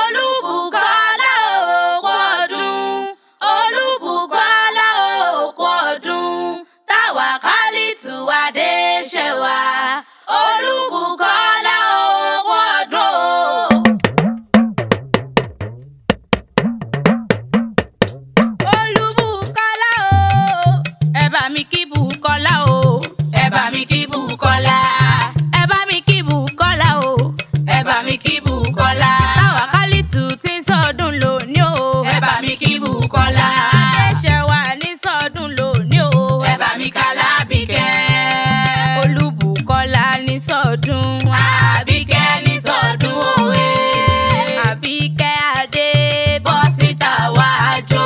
Olúbùkọ́lá òkú ọdún, Olúbùkọ́lá òkú ọdún, Táwàkálítù Adéṣẹwà, Olúbùkọ́lá òkú ọdún. Olúbùkọ́lá o, ẹ bá mi kí Bùkọ́lá o, ẹ bá mi kí Bùkọ́lá, ẹ bá mi kí Bùkọ́lá o, ẹ bá mi kí Bùkọ́lá. Táwàkálítù tí ń sọdún lónìí o, ẹ bá mi kí Bùkọ́lá. Adéṣẹwà ní sọdún lónìí o, ẹ bá mi ká l'Ábíkẹ́. Olúbùkọ́lá ní sọdún, Àbíkẹ́ ní sọdún òwe. Àbíkẹ́ Adé bọ́ síta wá jó,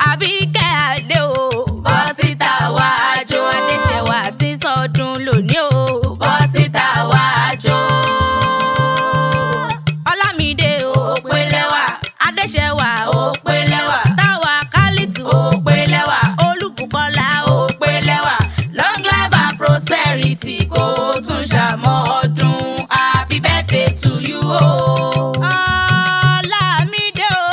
Àbíkẹ́ Adé o bọ́ síta wá jó. Adéṣẹwà tí ń sọdún lónìí o, bọ́ síta wá jó. Ọlámídé ó pé lẹ́wà, Adéṣẹwà ó pé lẹ́wà, Táwàkálítù ó pé lẹ́wà, Olúbùkọ́lá ó pé lẹ́wà. Long life and prosperity kó tún ṣàmọ́ ọdún. Happy birthday to you o. Ọlámídé o,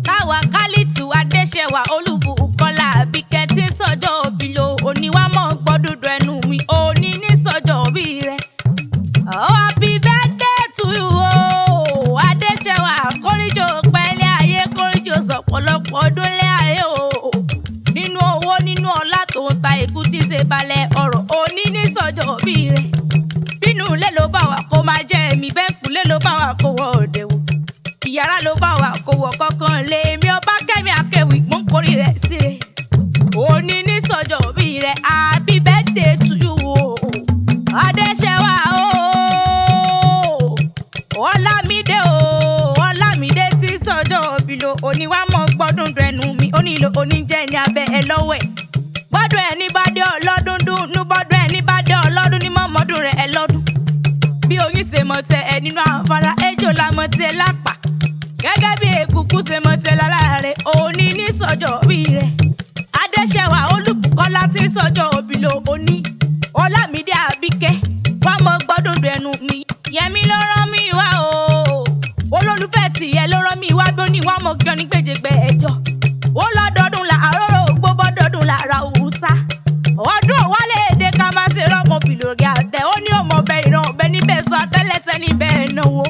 Táwàkálítù Adéṣẹwà, Olúbùkọ́lá Àbíkẹ́ tí ń sọjọ́ òbí lo òní wá mọ̀ gbọ́dúdú ẹnu mi òní ní sọjọ́ òbí rẹ̀. Happy birthday to you o. Adéṣẹwà kórìjò pẹ́lẹ́ ayé kórìjò sọ̀pọ̀lọpọ̀ ọdún lé ayé o. Nínú owó nínú ọlá tó ń ta èkú tí ṣe balẹ̀ ọ̀rọ̀ òní ní sọjọ́ òbí rẹ̀. Bínú ilé ló bá wà kó máa jẹ́ èmi bẹ́ẹ̀ kúlé ló bá wà kó wọ òde wò. Ìyàrá ló bá wà kó wọ kankan lé èmi ọba Kẹ́mi Akéwì mú kórì rẹ̀ síre. Òní ní sọjọ́ òbí rẹ̀. Happy birthday to you o. Adéṣẹwà o. Ọlámídé o, Ọlámídé tí sọjọ́ òbí lo òní wá mọ̀ gbọ́dún dẹnu mi ó nílò oníjẹ́ ní abẹ́ ẹ lọ́wọ́ ẹ̀. Gbọ́dún ẹ̀ ní bá dé ọlọ́dún dúnú, gbọ́dún ẹ̀ ní bá dé ọlọ́dún ní mọ́mọ́dún rẹ̀ ẹ lọ́dún. Bí oyin ṣe mọ̀ tẹ ẹ nínú àfárá, ejò la mọ̀ tẹ lápá. Gẹ́gẹ́ bí èkùkù ṣe mọ̀ tẹ láláre, òní ní sọjọ́ òbí rẹ̀. Adéṣẹwà Olúbùkọ́lá tí sọjọ́ òbí lo òní. Ọlámídé Àbíkẹ́ wá mọ̀ gbọ́dún dẹnu mi. Yẹmí ló rán mi wá o. Olólùfẹ́ tìyẹ ló rán mi wá gbóní wá mọ̀ gan ní gbèjègbè ẹjọ́. Ó lọ́dọọdún làárọ̀ ògbó bọ́dọọdún làrá òwúsá. Ọdún òwálé èdè ká má ṣe rọ́mọ bìlórí àtẹ. Ó ní ọmọ ọbẹ̀ ìran ọbẹ̀ níbẹ̀ sọ àtẹ́lẹsẹ̀ níbẹ̀ náwó.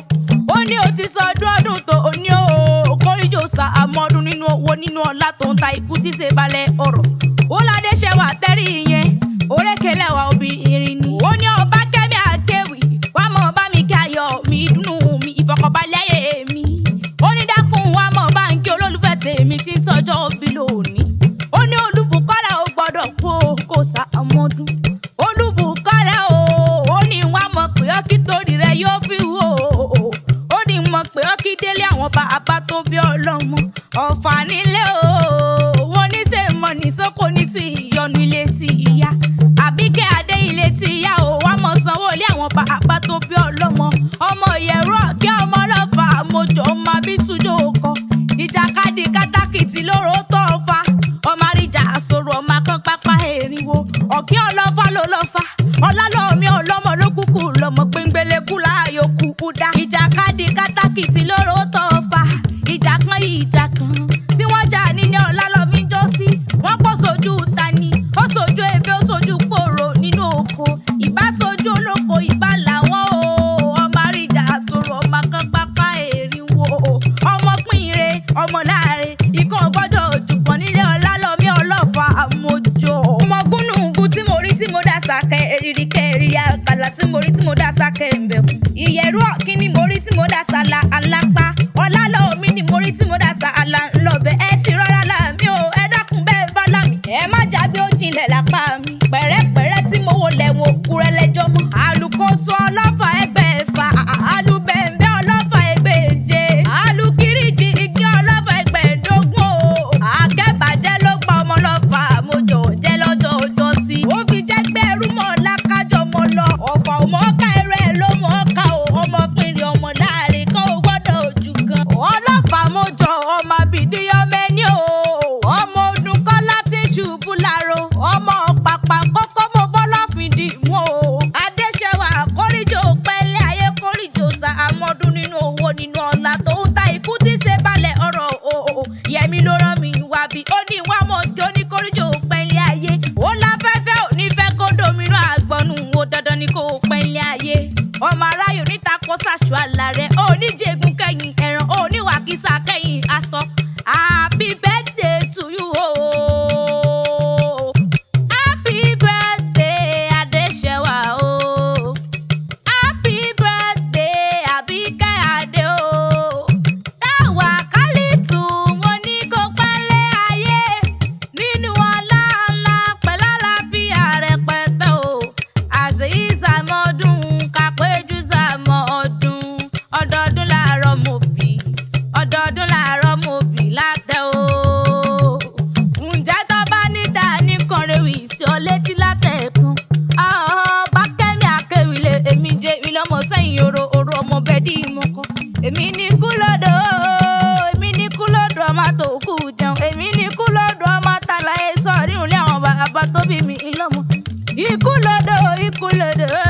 Ó ní ó ti sọ ọdún tó ó ní o. Kórìjò sa àmọ́dún nínú owó nínú ọlá tó ń ta ikú tí ṣe balẹ̀ ọ̀rọ̀. Ó l'Adéṣẹwà tẹ́rì yẹn. Orékelẹ́wà obìnrin ni. Ó ní ọba Kẹ́mi Akéwì wá mọ̀ bá mi kí ayọ̀ mi dùnnú mi ìfọ̀kànbalẹ̀ ayé mi. Ó ní dákun wá mọ̀ bá ń kí olólùfẹ́ tèmi tí ń sọjọ́ òbí lónìí. Ó ní Olúbùkọ́lá ó gbọ́dọ̀ kú o kó sa àmọ́dún. Olúbùkọ́lá o, ó ní wá mọ̀ pé ọ́ kí torí rẹ̀ yóò fi wò ó. Ó ní mọ̀ pé ọ́ kí délé àwọn bàbá tó bí ọlọ́mọ. Ọ̀fà nílé o, wọ́n ní ṣe mọ̀ ní sóko ní sí ìyọnu ilé ti ìyá. Àbíkẹ́ Adé ilé ti ìyá o, wá mọ̀ sanwó ilé àwọn bàbá tó bí ọlọ́mọ. Ọmọ ìyẹ̀rọ kí ọmọ ọlọ́fà àmójọ ọmọ abísújò kọ. Ìjàkadì kátàkìtì lóró tó fa. Ọmọ àríjà àsòrò ọmọ akán pápá erinwo. Ọ̀kí ọlọ́fà ló lọ́fà. Ọlálọ́mí ọlọ́mọ ló kúkú lọ́mọ gbẹngbẹlẹ́kú láàyò kúkú dá. Ìjàkadì kátàkìtì lóró tó fa. Ìjà kan ìjà kan tí wọ́n jà ní Ọlálọ́mí jọ sí. Wọ́n pọ̀ sójú tani, ó sójú ebe ó sójú pòrò nínú oko. Ìbá sójú olóko ìbá làwọn o. Ọmọ àríjà àsòrò ọmọ kan pápá erinwo. Ọmọ pínre ọmọ láàrin ikán gbọ́dọ̀ òjùpọ̀ nílé Ọlálọ́mí ọlọ́fà àmójọ. Ọmọ gúnùgù tí mo rí tí mo dá sákẹ́ èrìrì kẹrì àkàlà tí mo rí tí mo dá sákẹ́ ẹ̀mbẹ̀kù. Ìyẹ̀rú ọ̀kín ni mo rí tí mo dá sálà alápá. Ọlálọ́mí ni mo rí tí mo dá sálà ńlọbẹ. Ẹ sì rọra láàmì o, ẹ dákun bẹ́ẹ̀ bá lámì. Ẹ má jábí ó jinlẹ̀ lápá mi. Pẹ̀rẹ́pẹ̀rẹ́ tí mo wò lẹ́wọ̀n òkúrẹ́ lẹ́jọ́ mọ́. Àlùkòso ọlọ́fà ẹgbẹ́ ẹ̀fà. Àlùbẹ̀ǹbẹ̀ ọlọ́fà ẹgbẹ́ èje. Àlùkìrìjì igi ọlọ́fà ẹgbẹ́ ẹ̀dógún o. Akẹ́bàjẹ́ ló pa ọmọ ọlọ́fà àmójọ jẹ́ lọ́jọ́ ọjọ́ sí. Ó fi jẹ́ gbé ẹrú mọ́ lákájọ mọ́ lọ. Ọ̀fà òmọ́ọ́ká ẹrẹ́ ló mọ́ọ́ká o. Ọmọkùnrin ọmọ láàrin kan ò gbọ́dọ̀ ojú kan. Ọlọ́fà àmójọ ọmọ àbídíyọ́ mẹ́ni o. Ọmọ ọdún kọ́lá tí ṣubú láro. Ọmọ pàpà kọ́kọ́ mo bọ́lá fìdí mú o. Adéṣẹwà kú lódò